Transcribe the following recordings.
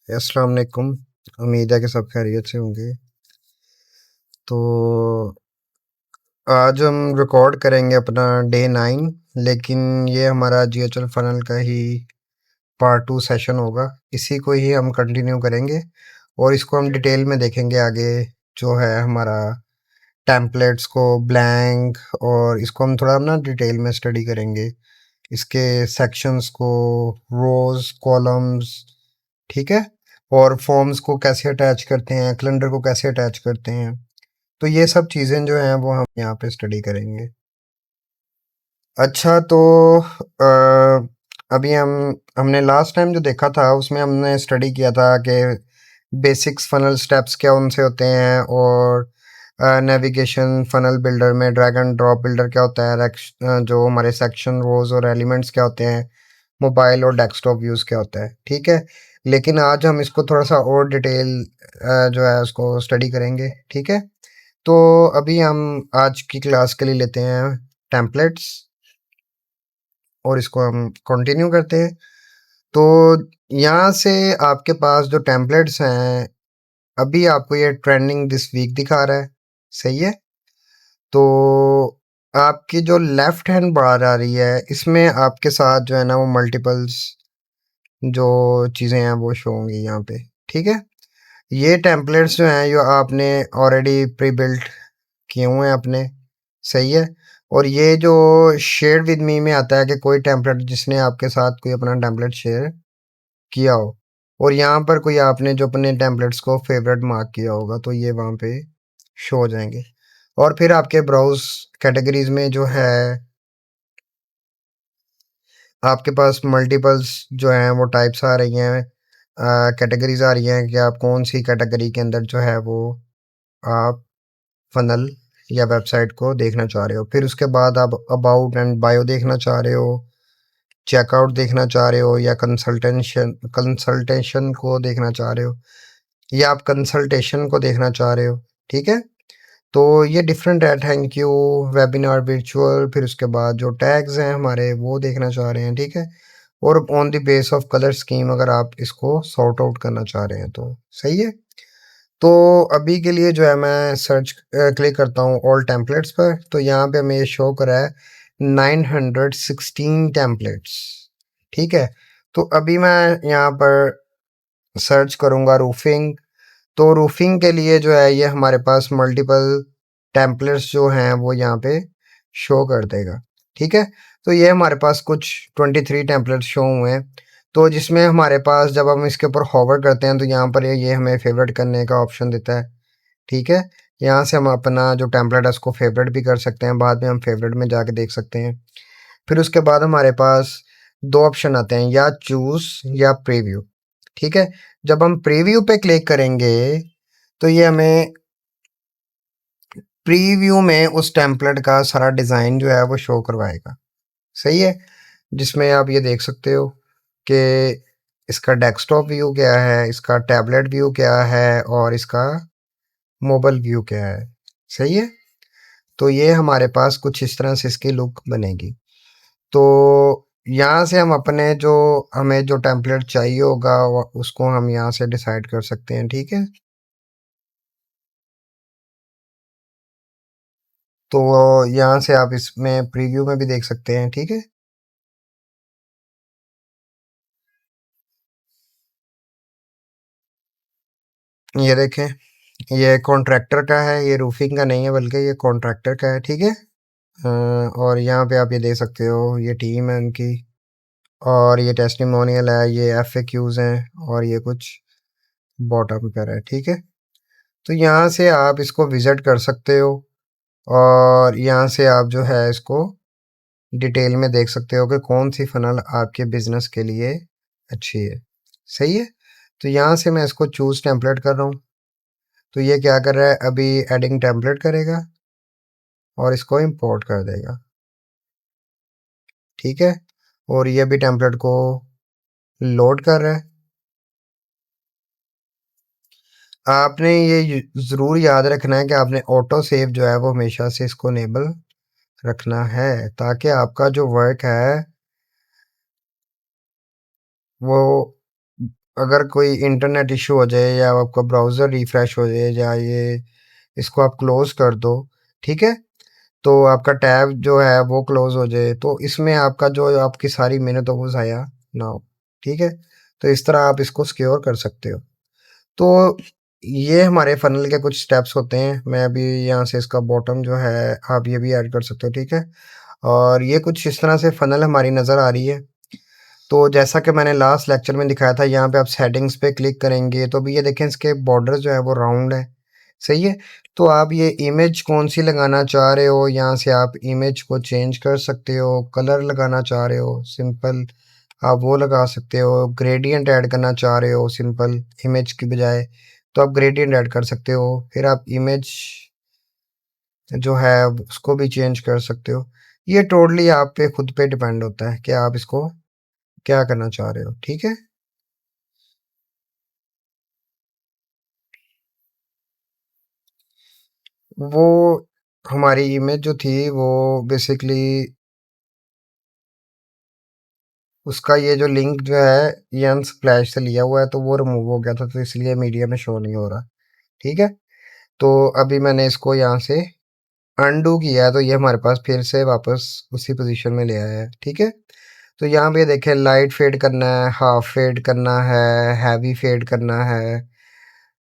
अस्सलाम वालेकुम। उम्मीद है कि सब खैरियत से होंगे। तो आज हम रिकॉर्ड करेंगे अपना डे 9, लेकिन ये हमारा जीएचएल फनल का ही पार्ट 2 सेशन होगा। इसी को ही हम कंटिन्यू करेंगे और इसको हम डिटेल में देखेंगे आगे। जो है हमारा टेम्पलेट्स को ब्लैंक, और इसको हम थोड़ा ना डिटेल में स्टडी करेंगे, इसके सेक्शंस को, रोज, कॉलम्स, ठीक है। और फॉर्म्स को कैसे अटैच करते हैं, कैलेंडर को कैसे अटैच करते हैं। तो ये सब चीज़ें जो हैं वो हम यहाँ पे स्टडी करेंगे। अच्छा, तो अभी हमने लास्ट टाइम जो देखा था उसमें हमने स्टडी किया था कि बेसिक्स फनल स्टेप्स क्या उनसे होते हैं, और नेविगेशन फनल बिल्डर में ड्रैग एंड ड्रॉप बिल्डर क्या होता है, जो हमारे सेक्शन, रोज और एलिमेंट्स क्या होते हैं, मोबाइल और डेस्कटॉप व्यूज़ क्या होता है, ठीक है। लेकिन आज हम इसको थोड़ा सा और डिटेल जो है उसको स्टडी करेंगे, ठीक है। तो अभी हम आज की क्लास के लिए लेते हैं टेम्पलेट्स, और इसको हम कंटिन्यू करते हैं। तो यहाँ से आपके पास जो टेम्पलेट्स हैं, अभी आपको ये ट्रेंडिंग दिस वीक दिखा रहा है, सही है। तो आपकी जो लेफ्ट हैंड बार आ रही है, इसमें आपके साथ जो है ना वो मल्टीपल्स जो चीज़ें हैं वो शो होंगी यहाँ पे, ठीक है। ये टेम्पलेट्स जो हैं, जो आपने ऑलरेडी प्री बिल्ट किए हुए हैं अपने, सही है। और ये जो शेयर विद मी में आता है कि कोई टेम्पलेट जिसने आपके साथ कोई अपना टेम्पलेट शेयर किया हो, और यहाँ पर कोई आपने जो अपने टेम्पलेट्स को फेवरेट मार्क किया होगा, तो ये वहाँ पे शो हो जाएंगे। और फिर आपके ब्राउज कैटेगरीज में जो है आपके पास मल्टीपल्स जो हैं वो टाइप्स आ रही हैं, कैटेगरीज आ रही हैं कि आप कौन सी कैटेगरी के अंदर जो है वो आप फनल या वेबसाइट को देखना चाह रहे हो। फिर उसके बाद आप अबाउट एंड बायो देखना चाह रहे हो, चेकआउट देखना चाह रहे हो, या कंसल्टेशन कंसल्टेशन को देखना चाह रहे हो, या आप कंसल्टेशन को देखना चाह रहे हो, ठीक है। तो ये डिफरेंट है, थैंक यू, वेबिनार, वर्चुअल, फिर उसके बाद जो टैग्स हैं हमारे वो देखना चाह रहे हैं, ठीक है। और on the base of colour scheme अगर आप इसको सॉर्ट आउट करना चाह रहे हैं तो सही है। तो अभी के लिए जो है मैं सर्च क्लिक करता हूँ ऑल टेम्पलेट्स पर, तो यहाँ पे हमें ये शो करा है 916 टेम्पलेट्स, ठीक है। तो अभी मैं यहाँ पर सर्च करूँगा रूफिंग। तो रूफिंग के लिए जो है ये हमारे पास मल्टीपल टेम्पलेट्स जो हैं वो यहाँ पे शो कर देगा, ठीक है। तो ये हमारे पास कुछ 23 टेम्पलेट्स शो हुए हैं। तो जिसमें हमारे पास जब हम इसके ऊपर होवर करते हैं तो यहाँ पर ये हमें फेवरेट करने का ऑप्शन देता है, ठीक है। यहाँ से हम अपना जो टेम्पलेट है उसको फेवरेट भी कर सकते हैं, बाद में हम फेवरेट में जाके देख सकते हैं। फिर उसके बाद हमारे पास दो ऑप्शन आते हैं, या चूज या प्रीव्यू, ठीक है। जब हम प्रीव्यू पे क्लिक करेंगे तो ये हमें प्रीव्यू में उस टेम्पलेट का सारा डिज़ाइन जो है वो शो करवाएगा, सही है। जिसमें आप ये देख सकते हो कि इसका डेस्कटॉप व्यू क्या है, इसका टैबलेट व्यू क्या है, और इसका मोबाइल व्यू क्या है, सही है। तो ये हमारे पास कुछ इस तरह से इसकी लुक बनेगी। तो यहाँ से हम अपने जो हमें जो टेम्पलेट चाहिए होगा उसको हम यहाँ से डिसाइड कर सकते हैं, ठीक है। तो यहाँ से आप इसमें प्रीव्यू में भी देख सकते हैं, ठीक है। ये देखें, ये कॉन्ट्रैक्टर का है, ये रूफिंग का नहीं है बल्कि ये कॉन्ट्रैक्टर का है, ठीक है। और यहाँ पे आप ये देख सकते हो ये टीम है उनकी, और ये टेस्टिमोनियल है, ये एफएक्यूज हैं, और ये कुछ बॉटम पर है, ठीक है। तो यहाँ से आप इसको विज़िट कर सकते हो, और यहाँ से आप जो है इसको डिटेल में देख सकते हो कि कौन सी फ़नल आपके बिज़नेस के लिए अच्छी है, सही है। तो यहाँ से मैं इसको चूज़ टेम्पलेट कर रहा हूँ। तो ये क्या कर रहा है, अभी एडिंग टेम्पलेट करेगा और इसको इंपोर्ट कर देगा, ठीक है। और ये भी टेम्पलेट को लोड कर रहा है। आपने ये ज़रूर याद रखना है कि आपने ऑटो सेव जो है वो हमेशा से इसको इनेबल रखना है, ताकि आपका जो वर्क है वो अगर कोई इंटरनेट इशू हो जाए या आपका ब्राउज़र रिफ्रेश हो जाए या ये इसको आप क्लोज़ कर दो, ठीक है? तो आपका टैब जो है वो क्लोज़ हो जाए, तो इसमें आपका जो आपकी सारी मेहनत हो वो ज़ाया ना हो, ठीक है? तो इस तरह आप इसको सिक्योर कर सकते हो। तो ये हमारे फ़नल के कुछ स्टेप्स होते हैं। मैं अभी यहाँ से इसका बॉटम जो है आप ये भी ऐड कर सकते हो, ठीक है? और ये कुछ इस तरह से फ़नल हमारी नज़र आ रही है। तो जैसा कि मैंने लास्ट लेक्चर में दिखाया था, यहाँ पे आप सेटिंग्स पे क्लिक करेंगे तो अभी ये देखें इसके बॉर्डर जो है वो राउंड है, सही है? तो आप ये इमेज कौन-सी लगाना चाह रहे हो, यहाँ से आप इमेज को चेंज कर सकते हो, कलर लगाना चाह रहे हो, सिंपल आप वो लगा सकते हो, ग्रेडिएंट ऐड करना चाह रहे हो सिंपल इमेज की बजाय, तो आप ग्रेडिएंट ऐड कर सकते हो। फिर आप इमेज जो है उसको भी चेंज कर सकते हो। ये टोटली आप पे खुद पे डिपेंड होता है कि आप इसको क्या करना चाह रहे हो, ठीक है? वो हमारी इमेज जो थी वो बेसिकली उसका ये जो लिंक जो है ये अनस्प्लैश से लिया हुआ है तो वो रिमूव हो गया था तो इसलिए मीडिया में शो नहीं हो रहा, ठीक है? तो अभी मैंने इसको यहाँ से अनडू किया है तो ये हमारे पास फिर से वापस उसी पोजीशन में ले आया है, ठीक है? तो यहाँ पे देखें लाइट फेड करना है, हाफ फेड करना है, हैवी फेड करना है,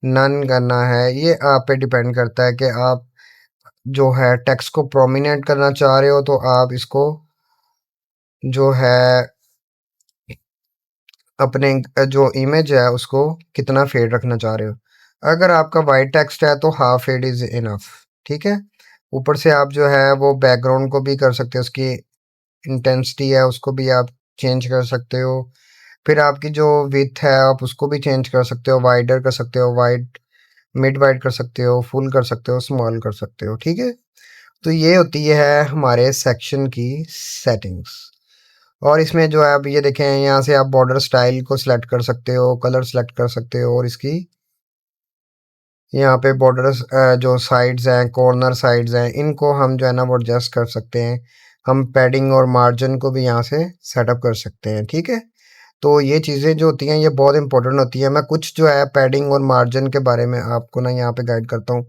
नन करना है, ये आप पे डिपेंड करता है कि आप जो है टेक्स्ट को प्रोमिनेंट करना चाह रहे हो तो आप इसको जो है अपने जो इमेज है उसको कितना फेड रखना चाह रहे हो। अगर आपका वाइट टेक्स्ट है तो हाफ फेड इज इनफ, ठीक है? ऊपर से आप जो है वो बैकग्राउंड को भी कर सकते हो, उसकी इंटेंसिटी है उसको भी आप चेंज कर सकते हो। फिर आपकी जो विड्थ है आप उसको भी चेंज कर सकते हो, वाइडर कर सकते हो, वाइड मिड वाइड कर सकते हो, फुल कर सकते हो, स्मॉल कर सकते हो, ठीक है? तो ये होती है हमारे सेक्शन की सेटिंग्स। और इसमें जो है आप ये देखें यहाँ से आप बॉर्डर स्टाइल को सिलेक्ट कर सकते हो, कलर सेलेक्ट कर सकते हो और इसकी यहाँ पे बॉर्डर्स जो साइड्स हैं, कॉर्नर साइड्स हैं, इनको हम जो है ना वो एडजस्ट कर सकते हैं। हम पैडिंग और मार्जिन को भी यहाँ से सेटअप कर सकते हैं, ठीक है? तो ये चीज़ें जो होती हैं ये बहुत इंपॉर्टेंट होती हैं। मैं कुछ जो है पैडिंग और मार्जिन के बारे में आपको ना यहाँ पे गाइड करता हूँ,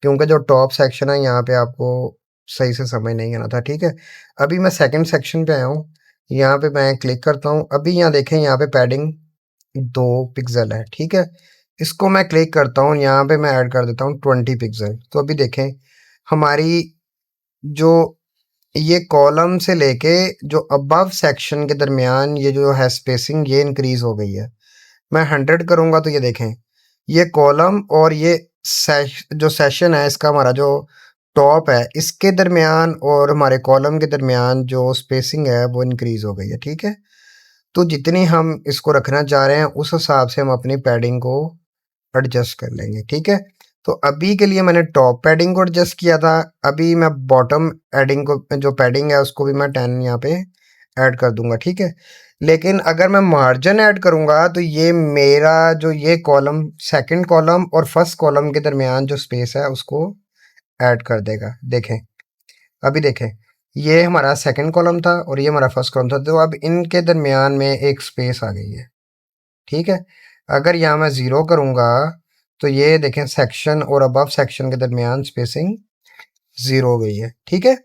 क्योंकि जो टॉप सेक्शन है यहाँ पे आपको सही से समझ नहीं आना था, ठीक है? अभी मैं सेकंड सेक्शन पे आया हूँ, यहाँ पे मैं क्लिक करता हूँ। अभी यहाँ देखें यहाँ पे पैडिंग 2 पिक्सल है, ठीक है? इसको मैं क्लिक करता हूँ, यहाँ पे मैं ऐड कर देता हूँ 20 पिक्सल। तो अभी देखें हमारी जो ये कॉलम से लेके जो अबव सेक्शन के दरमियान ये जो है स्पेसिंग ये इंक्रीज हो गई है। मैं 100 करूँगा तो ये देखें, ये कॉलम और ये जो सेशन है इसका हमारा जो टॉप है इसके दरमियान और हमारे कॉलम के दरमियान जो स्पेसिंग है वो इंक्रीज हो गई है, ठीक है? तो जितनी हम इसको रखना चाह रहे हैं उस हिसाब से हम अपनी पैडिंग को एडजस्ट कर लेंगे, ठीक है? तो अभी के लिए मैंने टॉप पैडिंग को एडजस्ट किया था, अभी मैं बॉटम एडिंग को जो पैडिंग है उसको भी मैं 10 यहाँ पे ऐड कर दूंगा, ठीक है? लेकिन अगर मैं मार्जिन ऐड करूंगा तो ये मेरा जो ये कॉलम सेकंड कॉलम और फर्स्ट कॉलम के दरमियान जो स्पेस है उसको ऐड कर देगा। देखें, अभी देखें, ये हमारा सेकंड कॉलम था और ये हमारा फर्स्ट कॉलम था, तो अब इनके दरमियान में एक स्पेस आ गई है, ठीक है? अगर यहाँ मैं ज़ीरो करूँगा तो ये देखें सेक्शन और अबव सेक्शन के दरमियान स्पेसिंग ज़ीरो हो गई है, ठीक है?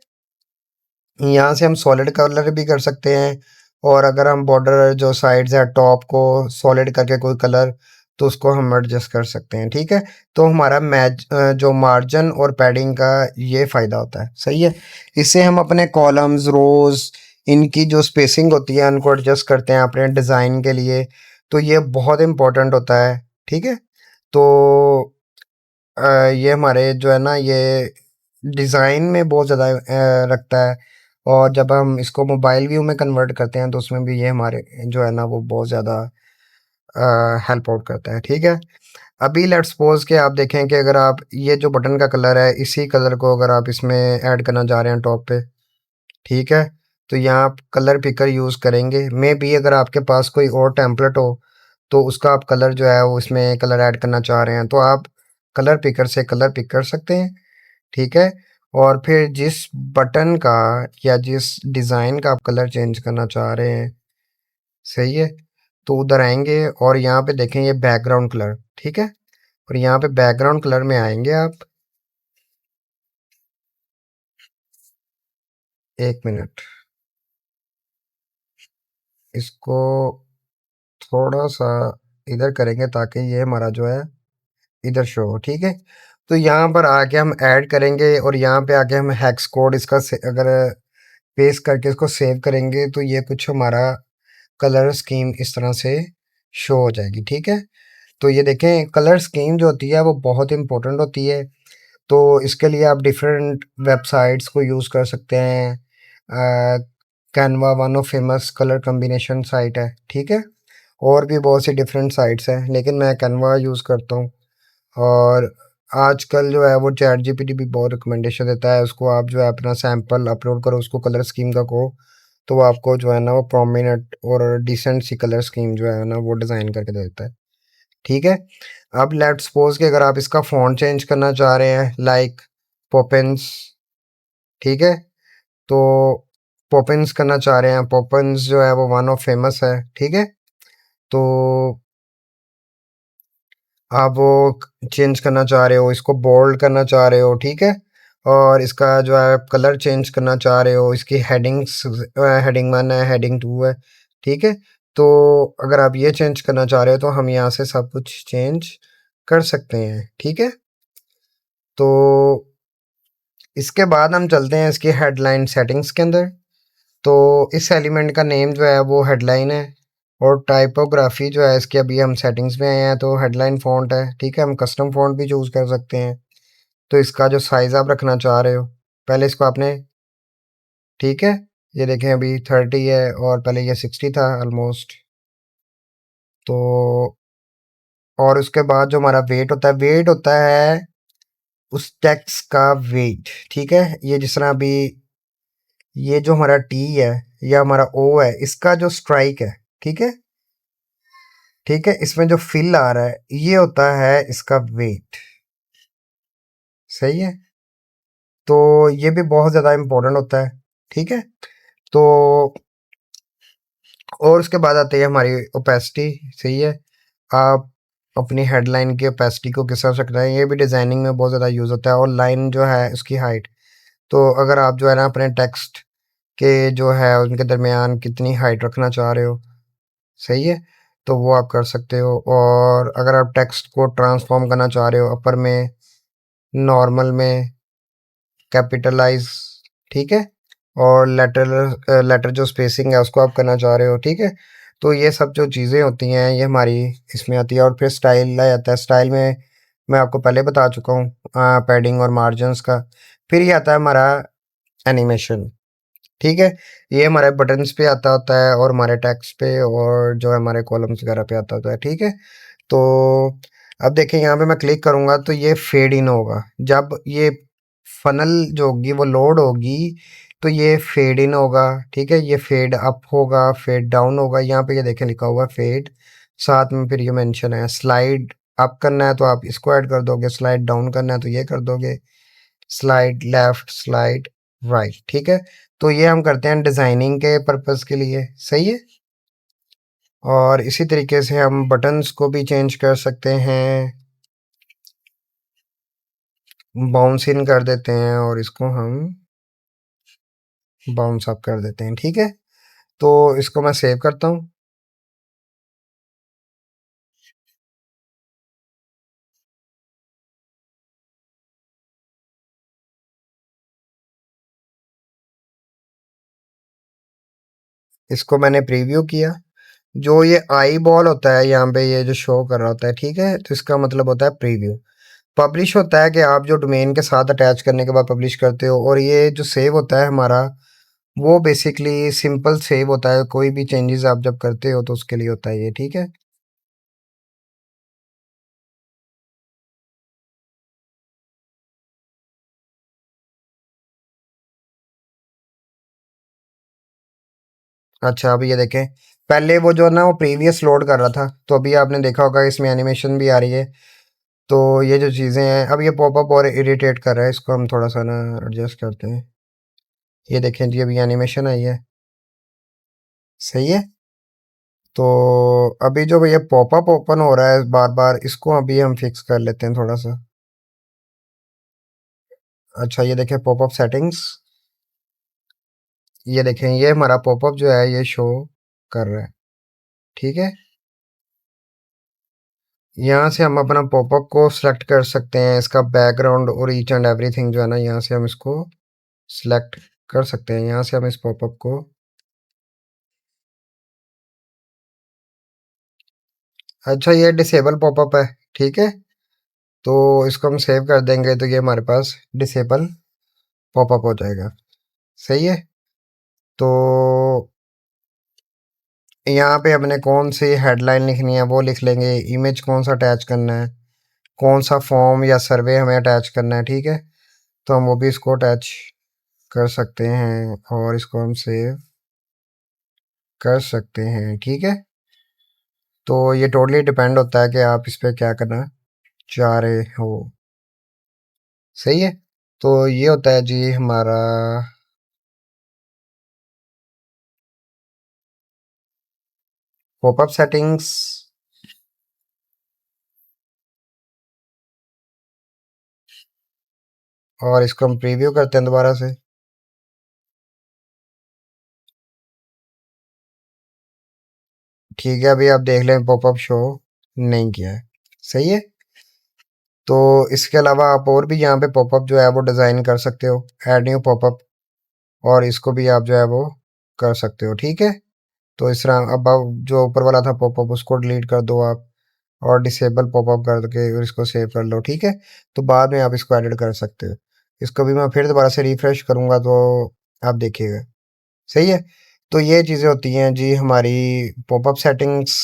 यहाँ से हम सॉलिड कलर भी कर सकते हैं और अगर हम बॉर्डर जो साइड्स है टॉप को सॉलिड करके कोई कलर तो उसको हम एडजस्ट कर सकते हैं, ठीक है? तो हमारा जो मार्जिन और पैडिंग का ये फ़ायदा होता है, सही है? इससे हम अपने कॉलम्स रोज़ इनकी जो स्पेसिंग होती है उनको एडजस्ट करते हैं अपने डिज़ाइन के लिए, तो ये बहुत इम्पोर्टेंट होता है, ठीक है? तो ये हमारे जो है ना ये डिज़ाइन में बहुत ज़्यादा रखता है और जब हम इसको मोबाइल व्यू में कन्वर्ट करते हैं तो उसमें भी ये हमारे जो है ना वो बहुत ज़्यादा हेल्प आउट करता है, ठीक है? अभी लेट्स सपोज कि आप देखें कि अगर आप ये जो बटन का कलर है इसी कलर को अगर आप इसमें ऐड करना चाह रहे हैं टॉप पे, ठीक है? तो यहाँ आप कलर पिकर यूज़ करेंगे, मे बी अगर आपके पास कोई और टेम्पलेट हो तो उसका आप कलर जो है वो इसमें कलर ऐड करना चाह रहे हैं तो आप कलर पिकर से कलर पिक कर सकते हैं, ठीक है? और फिर जिस बटन का या जिस डिज़ाइन का आप कलर चेंज करना चाह रहे हैं, सही है? तो उधर आएंगे और यहाँ पे देखें ये बैकग्राउंड कलर, ठीक है। और यहाँ पे बैकग्राउंड कलर में आएंगे आप, 1 मिनट, इसको थोड़ा सा इधर करेंगे ताकि ये हमारा जो है इधर शो हो, ठीक है। तो यहाँ पर आके हम ऐड करेंगे और यहाँ पे आके हम हेक्स कोड इसका अगर पेस्ट करके इसको सेव करेंगे तो ये कुछ हमारा कलर स्कीम इस तरह से शो हो जाएगी, ठीक है। तो ये देखें कलर स्कीम जो होती है वो बहुत इंपॉर्टेंट होती है। तो इसके लिए आप डिफरेंट वेबसाइट्स को यूज़ कर सकते हैं। Canva one of famous colour combination site है, ठीक है। और भी बहुत सी डिफरेंट साइट्स हैं लेकिन मैं कैनवा यूज़ करता हूँ। और आजकल जो है वो चैट जीपीटी भी बहुत रिकमेंडेशन देता है, उसको आप जो है अपना सैंपल अपलोड करो उसको कलर स्कीम का कहो, तो वो आपको जो है ना वो प्रोमिनेंट और डिसेंट सी कलर स्कीम जो है ना वो डिज़ाइन करके दे देता है, ठीक है। अब लेट्स सपोज कि अगर आप इसका फ़ॉन्ट चेंज करना चाह रहे हैं लाइक पॉपिंस, ठीक है। तो पॉपिंस करना चाह रहे हैं, पॉपिंस जो है वो वन ऑफ फेमस है, ठीक है। तो आप वो चेंज करना चाह रहे हो, इसको बोल्ड करना चाह रहे हो, ठीक है। और इसका जो है कलर चेंज करना चाह रहे हो, इसकी हेडिंग्स, हेडिंग 1 है, हेडिंग 2 है, ठीक है। तो अगर आप ये चेंज करना चाह रहे हो तो हम यहाँ से सब कुछ चेंज कर सकते हैं, ठीक है। तो इसके बाद हम चलते हैं इसकी हेडलाइन सेटिंग्स के अंदर। तो इस एलिमेंट का नेम जो है वो हेडलाइन है और टाइपोग्राफी जो है इसकी अभी हम सेटिंग्स में आए हैं तो हेडलाइन फ़ॉन्ट है, ठीक है। हम कस्टम फ़ॉन्ट भी चूज़ कर सकते हैं। तो इसका जो साइज़ आप रखना चाह रहे हो, पहले इसको आपने, ठीक है, ये देखें अभी 30 है और पहले ये 60 था ऑलमोस्ट। तो और उसके बाद जो हमारा वेट होता है उस टेक्स्ट का वेट, ठीक है। ये जिस तरह अभी ये जो हमारा टी है या हमारा ओ है इसका जो स्ट्राइक है, ठीक है, ठीक है, इसमें जो फिल आ रहा है ये होता है इसका वेट, सही है। तो ये भी बहुत ज़्यादा इम्पोर्टेंट होता है, ठीक है। तो और उसके बाद आती है हमारी ओपेसिटी, सही है। आप अपनी हेडलाइन की ओपेसिटी को किस तरह से रखना है ये भी डिज़ाइनिंग में बहुत ज़्यादा यूज़ होता है। और लाइन जो है उसकी हाइट, तो अगर आप जो है ना अपने टेक्स्ट के जो है उनके दरमियान कितनी हाइट रखना चाह रहे हो, सही है, तो वो आप कर सकते हो। और अगर आप टेक्स्ट को ट्रांसफॉर्म करना चाह रहे हो अपर में, नॉर्मल में, कैपिटलाइज, ठीक है। और लेटर जो स्पेसिंग है उसको आप करना चाह रहे हो, ठीक है। तो ये सब जो चीज़ें होती हैं ये हमारी इसमें आती है। और फिर स्टाइल आ जाता है, स्टाइल में मैं आपको पहले बता चुका हूँ पैडिंग और मार्जिनस का। फिर ये आता है हमारा एनिमेशन, ठीक है। ये हमारे बटन्स पे आता होता है और हमारे टेक्स्ट पे और जो है हमारे कॉलम्स वगैरह पे आता होता है, ठीक है। तो अब देखें यहाँ पे मैं क्लिक करूँगा तो ये फेड इन होगा, जब ये फनल जो होगी वो लोड होगी तो ये फेड इन होगा, ठीक है। ये फेड अप होगा, फेड डाउन होगा, यहाँ पे ये देखें लिखा हुआ फेड, साथ में फिर ये मेंशन है स्लाइड अप करना है तो आप इसको ऐड कर दोगे, स्लाइड डाउन करना है तो ये कर दोगे, स्लाइड लेफ्ट, स्लाइड राइट, ठीक है। तो ये हम करते हैं डिज़ाइनिंग के पर्पस के लिए, सही है। और इसी तरीके से हम बटन्स को भी चेंज कर सकते हैं, बाउंस इन कर देते हैं और इसको हम बाउंस अप कर देते हैं, ठीक है। तो इसको मैं सेव करता हूँ। इसको मैंने प्रीव्यू किया, जो ये आई बॉल होता है यहाँ पे ये जो शो कर रहा होता है, ठीक है, तो इसका मतलब होता है प्रीव्यू। पब्लिश होता है कि आप जो डोमेन के साथ अटैच करने के बाद पब्लिश करते हो। और ये जो सेव होता है हमारा वो बेसिकली सिंपल सेव होता है, कोई भी चेंजेस आप जब करते हो तो उसके लिए होता है ये, ठीक है। अच्छा अभी ये देखें, पहले वो जो है ना वो प्रीवियस लोड कर रहा था तो अभी आपने देखा होगा इसमें एनिमेशन भी आ रही है। तो ये जो चीज़ें हैं अब ये पॉपअप और इरिटेट कर रहा है, इसको हम थोड़ा सा ना एडजस्ट करते हैं। ये देखें जी अभी एनिमेशन आई है, सही है। तो अभी जो ये पॉपअप ओपन हो रहा है बार बार, इसको अभी हम फिक्स कर लेते हैं थोड़ा सा। अच्छा ये देखें पॉपअप सेटिंग्स, ये देखें ये हमारा पॉपअप जो है ये शो कर रहा है। ठीक है, यहाँ से हम अपना पॉपअप को सिलेक्ट कर सकते हैं, इसका बैकग्राउंड और ईच एंड एवरीथिंग जो है ना, यहाँ से हम इसको सिलेक्ट कर सकते हैं। यहाँ से हम इस पॉपअप को, अच्छा ये डिसेबल पॉपअप है। ठीक है, तो इसको हम सेव कर देंगे तो ये हमारे पास डिसेबल पॉपअप हो जाएगा। सही है, तो यहाँ पे हमने कौन सी हेडलाइन लिखनी है वो लिख लेंगे, इमेज कौन सा अटैच करना है, कौन सा फॉर्म या सर्वे हमें अटैच करना है। ठीक है, तो हम वो भी इसको अटैच कर सकते हैं और इसको हम सेव कर सकते हैं। ठीक है, तो ये टोटली डिपेंड होता है कि आप इस पे क्या करना चाह रहे हो। सही है, तो ये होता है जी हमारा पॉपअप सेटिंग्स। और इसको हम प्रीव्यू करते हैं दोबारा से। ठीक है, अभी आप देख लें पॉपअप शो नहीं किया है। सही है, तो इसके अलावा आप और भी यहाँ पे पॉपअप जो है वो डिज़ाइन कर सकते हो, ऐड न्यू पॉपअप, और इसको भी आप जो है वो कर सकते हो। ठीक है, तो इस तरह अब आप जो ऊपर वाला था पॉपअप उसको डिलीट कर दो आप, और डिसेबल पॉपअप करके और इसको सेव कर लो। ठीक है, तो बाद में आप इसको एडिट कर सकते हो। इसको भी मैं फिर दोबारा से रिफ्रेश करूँगा तो आप देखिएगा। सही है, तो ये चीज़ें होती हैं जी हमारी पॉपअप सेटिंग्स।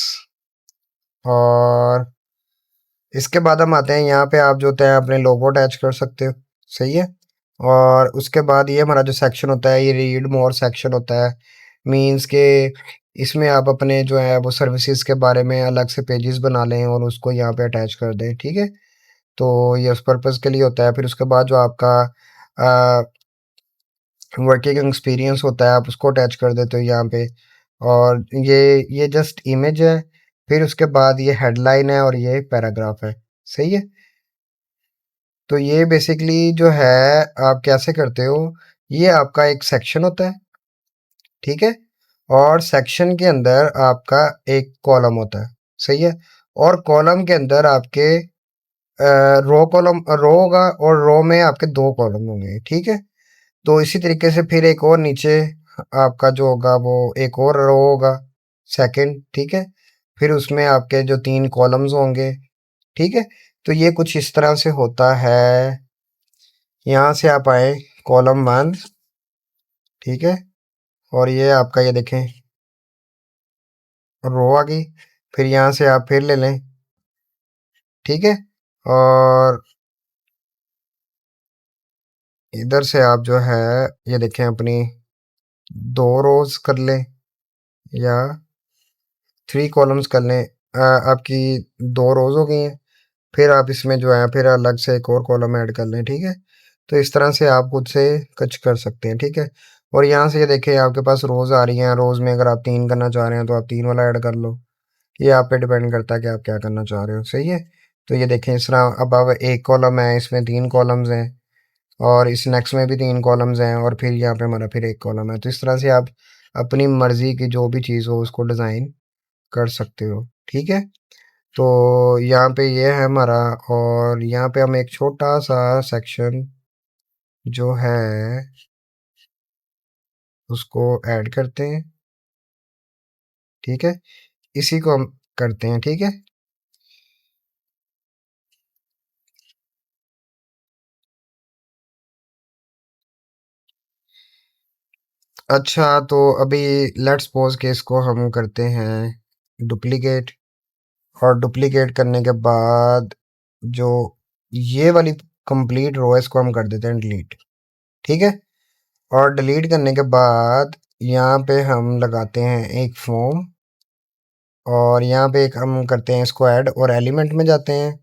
और इसके बाद हम आते हैं यहाँ पे, आप जो होते हैं अपने लोगो अटैच कर सकते हो। सही है, और उसके बाद ये हमारा जो सेक्शन होता है ये रीड मोर सेक्शन होता है। मीन्स के इसमें आप अपने जो है वो सर्विसेज के बारे में अलग से पेजेस बना लें और उसको यहाँ पे अटैच कर दें। ठीक है, तो ये उस पर्पज़ के लिए होता है। फिर उसके बाद जो आपका वर्किंग एक्सपीरियंस होता है आप उसको अटैच कर देते हो यहाँ पे। और ये जस्ट इमेज है, फिर उसके बाद ये हेडलाइन है और ये पैराग्राफ है। सही है, तो ये बेसिकली जो है आप कैसे करते हो, ये आपका एक सेक्शन होता है। ठीक है, और सेक्शन के अंदर आपका एक कॉलम होता है। सही है, और कॉलम के अंदर आपके रो कॉलम रो होगा और रो में आपके दो कॉलम होंगे। ठीक है, तो इसी तरीके से फिर एक और नीचे आपका जो होगा वो एक और रो होगा सेकंड। ठीक है, फिर उसमें आपके जो तीन कॉलम्स होंगे। ठीक है, तो ये कुछ इस तरह से होता है। यहाँ से आप आए कॉलम वन। ठीक है, और ये आपका ये देखें रो आ गई, फिर यहाँ से आप फिर ले लें। ठीक है, और इधर से आप जो है ये देखें अपनी दो रोज कर लें या थ्री कॉलम्स कर लें। आपकी दो रोज हो गई हैं, फिर आप इसमें जो है फिर अलग से एक और कॉलम ऐड कर लें। ठीक है, तो इस तरह से आप खुद से कुछ कर सकते हैं। ठीक है, और यहाँ से ये देखें आपके पास रोज़ आ रही हैं, रोज़ में अगर आप तीन करना चाह रहे हैं तो आप तीन वाला ऐड कर लो। ये आप पे डिपेंड करता है कि आप क्या करना चाह रहे हो। सही है, तो ये देखें इस तरह अब एक कॉलम है इसमें तीन कॉलम्स हैं, और इस नेक्स्ट में भी तीन कॉलम्स हैं, और फिर यहाँ पे हमारा फिर एक कॉलम है। तो इस तरह से आप अपनी मर्जी की जो भी चीज़ हो उसको डिज़ाइन कर सकते हो। ठीक है, तो यहाँ पे ये है हमारा, और यहाँ पे हम एक छोटा सा सेक्शन जो है उसको ऐड करते हैं। ठीक है, इसी को हम करते हैं। ठीक है, अच्छा तो अभी लेट्स सपोज के इसको हम करते हैं डुप्लीकेट, और डुप्लीकेट करने के बाद जो ये वाली कंप्लीट रो है इसको हम कर देते हैं डिलीट। ठीक है, और डिलीट करने के बाद यहाँ पे हम लगाते हैं एक फॉर्म, और यहाँ पे एक हम करते हैं इसको ऐड, और एलिमेंट में जाते हैं,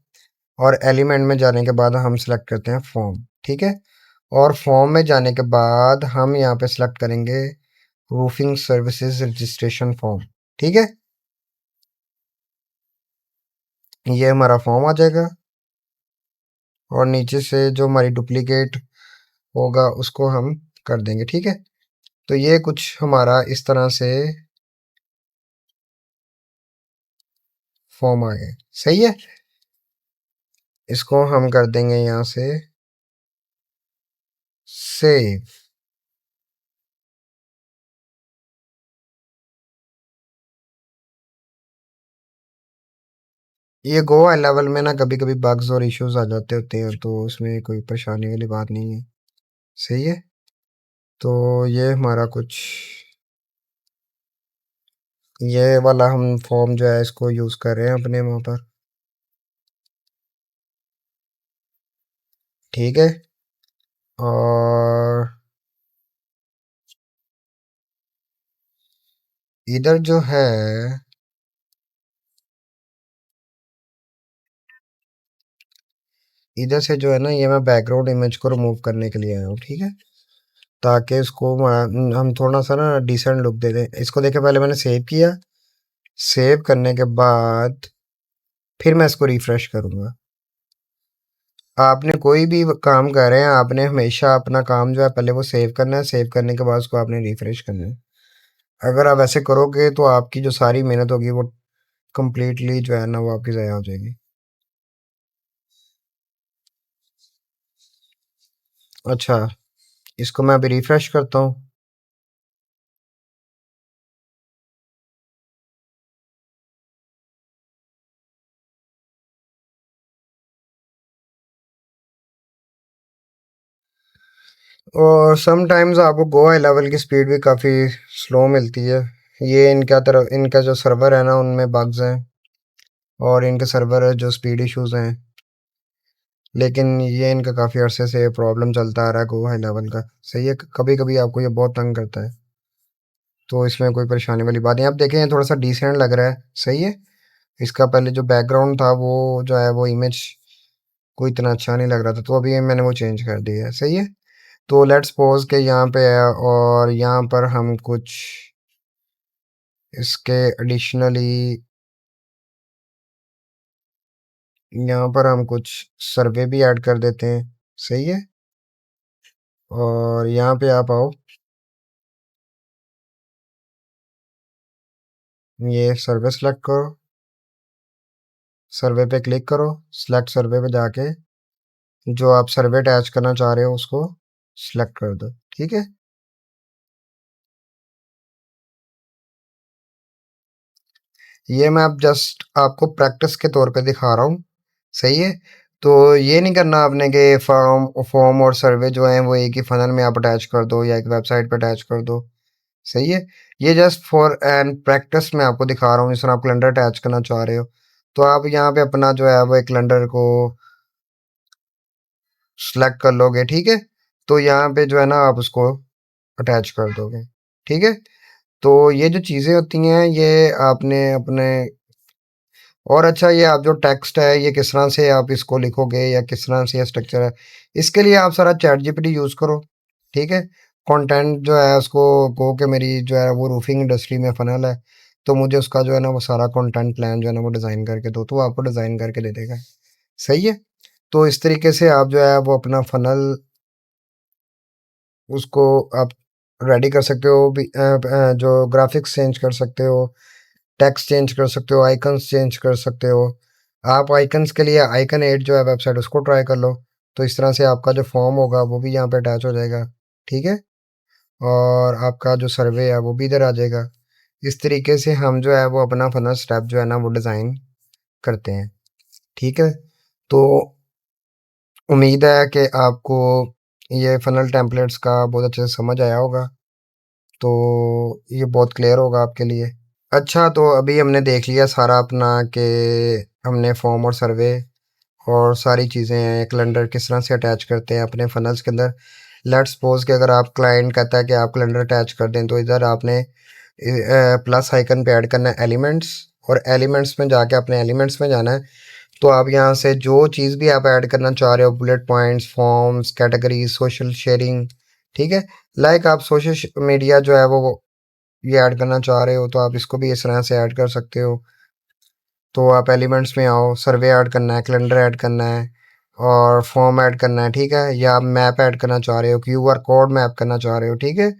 और एलिमेंट में जाने के बाद हम सिलेक्ट करते हैं फॉर्म। ठीक है, और फॉर्म में जाने के बाद हम यहाँ पे सिलेक्ट करेंगे रूफिंग सर्विसेज रजिस्ट्रेशन फॉर्म। ठीक है, ये हमारा फॉर्म आ जाएगा और नीचे से जो हमारी डुप्लीकेट होगा उसको हम कर देंगे, ठीक है। तो ये कुछ हमारा इस तरह से फॉर्म आ गया, सही है। इसको हम कर देंगे यहाँ से सेव। ये गोवा लेवल में ना कभी कभी बग्स और इश्यूज आ जाते होते हैं, तो उसमें कोई परेशानी वाली बात नहीं है, सही है। तो ये हमारा कुछ ये वाला हम फॉर्म जो है इसको यूज कर रहे हैं अपने वहाँ पर, ठीक है। और इधर जो है, इधर से जो है ना, ये मैं बैकग्राउंड इमेज को रिमूव करने के लिए आया हूँ, ठीक है। ताकि इसको हम थोड़ा सा ना डिसेंट लुक दे दें इसको। देखे पहले मैंने सेव किया, सेव करने के बाद फिर मैं इसको रिफ्रेश करूंगा। आपने कोई भी काम कर रहे हैं, आपने हमेशा अपना काम जो है पहले वो सेव करना है, सेव करने के बाद उसको आपने रिफ्रेश करना है। अगर आप ऐसे करोगे तो आपकी जो सारी मेहनत होगी वो कंप्लीटली जो है ना वो आपकी ज़ाया हो जाएगी। अच्छा, इसको मैं अभी रिफ्रेश करता हूँ। और समटाइम्स आपको गोवा लेवल की स्पीड भी काफ़ी स्लो मिलती है। ये इनका जो सर्वर है ना उनमें बग्स हैं, और इनके सर्वर जो स्पीड इश्यूज हैं। लेकिन ये इनका काफ़ी अरसे से प्रॉब्लम चलता आ रहा है गोवा लेवल का, सही है। कभी कभी आपको ये बहुत तंग करता है, तो इसमें कोई परेशानी वाली बात नहीं। आप देखें ये थोड़ा सा डिसेंट लग रहा है, सही है। इसका पहले जो बैकग्राउंड था वो जो है वो इमेज कोई इतना अच्छा नहीं लग रहा था, तो अभी मैंने वो चेंज कर दिया है, सही है। तो लेट्स सपोज के यहाँ पे है और यहाँ पर हम कुछ इसके एडिशनली यहाँ पर हम कुछ सर्वे भी ऐड कर देते हैं, सही है। और यहाँ पे आप आओ, ये सर्वे सेलेक्ट करो, सर्वे पे क्लिक करो, सिलेक्ट सर्वे पे जाके जो आप सर्वे अटैच करना चाह रहे हो उसको सिलेक्ट कर दो, ठीक है। ये मैं अब जस्ट आपको प्रैक्टिस के तौर पे दिखा रहा हूँ, सही है। तो ये नहीं करना आपने कि फॉर्म फॉर्म और सर्वे जो है वो एक ही फनल में आप अटैच कर दो या एक वेबसाइट पे अटैच कर दो, सही है। ये जस्ट फॉर एंड प्रैक्टिस में आपको दिखा रहा हूँ। जिस तरह आप कैलेंडर अटैच करना चाह रहे हो, तो आप यहाँ पे अपना जो है वो एक कैलेंडर को सिलेक्ट कर लोगे, ठीक है। तो यहाँ पे जो है ना आप उसको अटैच कर दोगे, ठीक है। तो ये जो चीज़ें होती हैं ये आपने अपने, और अच्छा ये आप जो टेक्स्ट है ये किस तरह से आप इसको लिखोगे या किस तरह से ये स्ट्रक्चर है, इसके लिए आप सारा चैट जीपीटी यूज़ करो, ठीक है। कंटेंट जो है उसको कहो कि मेरी जो है वो रूफिंग इंडस्ट्री में फ़नल है, तो मुझे उसका जो है ना वो सारा कंटेंट प्लान जो है ना वो डिज़ाइन करके दो, तो वो आपको डिज़ाइन करके दे देगा, सही है। तो इस तरीके से आप जो है वो अपना फ़नल उसको आप रेडी कर सकते हो भी। जो ग्राफिक्स चेंज कर सकते हो, टेक्स्ट चेंज कर सकते हो, आइकन्स चेंज कर सकते हो। आप आइकन्स के लिए आइकन एड जो है वेबसाइट उसको ट्राई कर लो, तो इस तरह से आपका जो फॉर्म होगा वो भी यहाँ पे अटैच हो जाएगा, ठीक है। और आपका जो सर्वे है वो भी इधर आ जाएगा। इस तरीके से हम जो है वो अपना फनल स्टेप जो है ना वो डिज़ाइन करते हैं, ठीक है। तो उम्मीद है कि आपको ये फनल टेम्पलेट्स का बहुत अच्छे से समझ आया होगा, तो ये बहुत क्लियर होगा आपके लिए। अच्छा, तो अभी हमने देख लिया सारा अपना कि हमने फॉर्म और सर्वे और सारी चीज़ें हैं, कैलेंडर किस तरह से अटैच करते हैं अपने फनल्स के अंदर। लेट्स सपोज कि अगर आप क्लाइंट कहता है कि आप कैलेंडर अटैच कर दें, तो इधर आपने प्लस आइकन पे ऐड करना है एलिमेंट्स, और एलिमेंट्स में जाके अपने एलिमेंट्स में जाना है। तो आप यहाँ से जो चीज़ भी आप ऐड करना चाह रहे हो, bullet points, forms, categories, social sharing, ठीक है। लाइक आप सोशल मीडिया जो है वो ये ऐड करना चाह रहे हो, तो आप इसको भी इस तरह से ऐड कर सकते हो। तो आप एलिमेंट्स में आओ, सर्वे ऐड करना है, कैलेंडर ऐड करना है और फॉर्म ऐड करना है, ठीक है। या आप मैप ऐड करना चाह रहे हो, क्यूआर कोड मैप करना चाह रहे हो, ठीक है।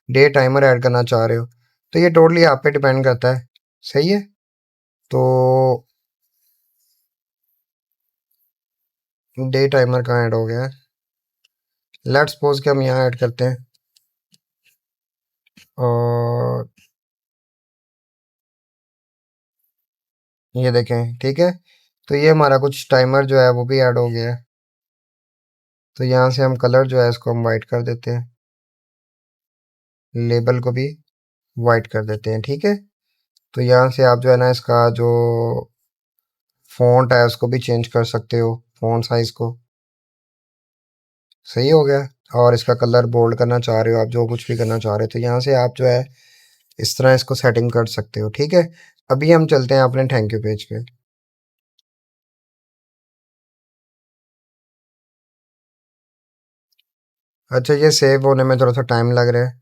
डे टाइमर ऐड करना चाह रहे हो, तो ये टोटली आप पे डिपेंड करता है। सही है। तो डे टाइमर कहाँ ऐड हो गया है? लेट्स सपोज कि हम यहाँ ऐड करते हैं और ये देखें, ठीक है। तो ये हमारा कुछ टाइमर जो है वो भी ऐड हो गया है। तो यहाँ से हम कलर जो है इसको हम वाइट कर देते हैं, लेबल को भी वाइट कर देते हैं, ठीक है। तो यहाँ से आप जो है ना इसका जो फ़ॉन्ट है उसको भी चेंज कर सकते हो, फ़ॉन्ट साइज़ को। सही हो गया। और इसका कलर बोल्ड करना चाह रहे हो आप, जो कुछ भी करना चाह रहे हो, तो यहाँ से आप जो है इस तरह इसको सेटिंग कर सकते हो, ठीक है। अभी हम चलते हैं अपने थैंक यू पेज पे। अच्छा, ये सेव होने में थोड़ा सा टाइम लग रहा है।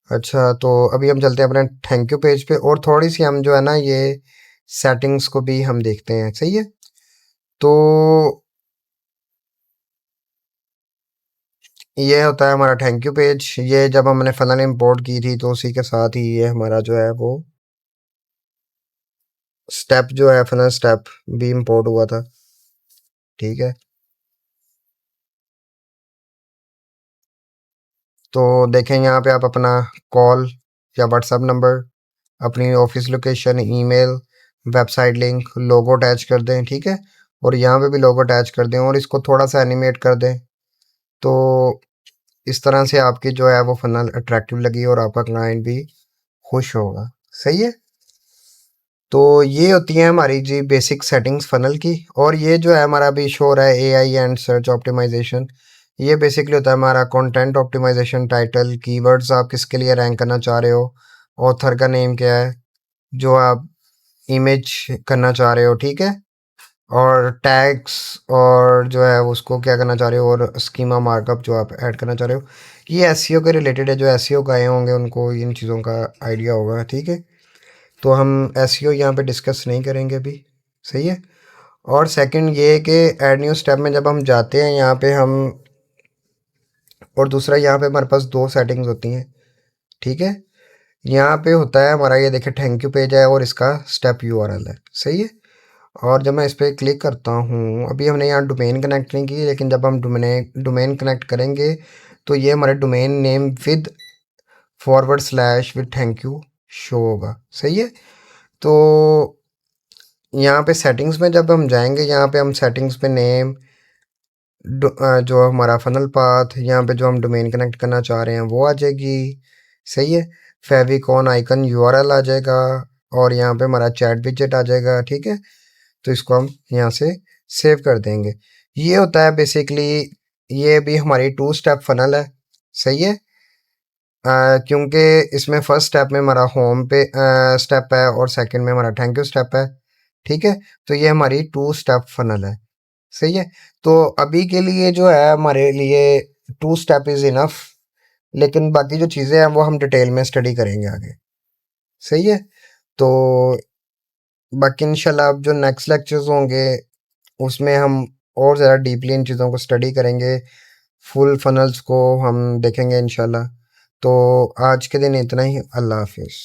अच्छा, तो अभी हम चलते हैं अपने थैंक यू पेज पे और थोड़ी सी हम जो है ना ये सेटिंग्स को भी हम देखते हैं। सही है। तो ये होता है हमारा थैंक यू पेज। ये जब हमने फनल इंपोर्ट की थी तो उसी के साथ ही ये हमारा जो है वो स्टेप जो है फनल स्टेप भी इंपोर्ट हुआ था, ठीक है। तो देखें यहाँ पे आप अपना कॉल या व्हाट्सएप नंबर, अपनी office location, email, website link, logo attach कर दें, ठीक है। और यहाँ पे भी लोगो अटैच कर दें और इसको थोड़ा सा एनिमेट कर दें। तो इस तरह से आपकी जो है वो फनल अट्रैक्टिव लगी और आपका क्लाइंट भी खुश होगा। सही है। तो ये होती है हमारी जी बेसिक सेटिंग्स फनल की। और ये जो है हमारा अभी शो रहा है एआई एंड सर्च ऑप्टिमाइजेशन। ये बेसिकली होता है हमारा कंटेंट ऑप्टिमाइजेशन, टाइटल, कीवर्ड्स आप किसके लिए रैंक करना चाह रहे हो, ऑथर का नेम क्या है, जो आप इमेज करना चाह रहे हो, ठीक है। और टैग्स और जो है उसको क्या करना चाह रहे हो, और स्कीमा मार्कअप जो आप ऐड करना चाह रहे हो। ये एसईओ के रिलेटेड है, जो एसईओ का आए होंगे उनको इन चीज़ों का आइडिया होगा, ठीक है। तो हम एसईओ यहाँ पे डिस्कस नहीं करेंगे अभी। सही है। और सेकंड ये है कि ऐड न्यू स्टेप में जब हम जाते हैं यहाँ पे हम, और दूसरा यहाँ पे हमारे पास दो सेटिंग्स होती हैं, ठीक है। यहाँ पे होता है हमारा, ये देखिए थैंक यू पेज है और इसका स्टेप यूआरएल है। सही है। और जब मैं इस पर क्लिक करता हूँ, अभी हमने यहाँ डोमेन कनेक्ट नहीं की, लेकिन जब हम डोमेन कनेक्ट करेंगे तो ये हमारे domain name with forward slash with thank you show होगा। सही है। तो यहाँ पे सेटिंग्स में जब हम जाएंगे, यहाँ पे हम सेटिंग्स पे नेम, जो हमारा फनल पाथ, यहाँ पे जो हम डोमेन कनेक्ट करना चाह रहे हैं वो आ जाएगी। सही है। फेविकॉन आइकन यूआरएल आ जाएगा और यहाँ पे हमारा चैट विजेट आ जाएगा, ठीक है। तो इसको हम यहाँ से सेव कर देंगे। ये होता है बेसिकली, ये भी हमारी टू स्टेप फनल है। सही है। क्योंकि इसमें फर्स्ट स्टेप में हमारा होम पे स्टेप है और सेकंड में हमारा थैंक यू स्टेप है, ठीक है। तो ये हमारी टू स्टेप फनल है। सही है। तो अभी के लिए जो है हमारे लिए टू स्टेप इज़ इनफ, लेकिन बाकी जो चीज़ें हैं वो हम डिटेल में स्टडी करेंगे आगे। सही है। तो बाकी इंशाल्लाह अब जो नेक्स्ट लेक्चर्स होंगे उसमें हम और ज़्यादा डीपली इन चीज़ों को स्टडी करेंगे, फुल फनल्स को हम देखेंगे इंशाल्लाह। तो आज के दिन इतना ही। अल्लाह हाफिज़।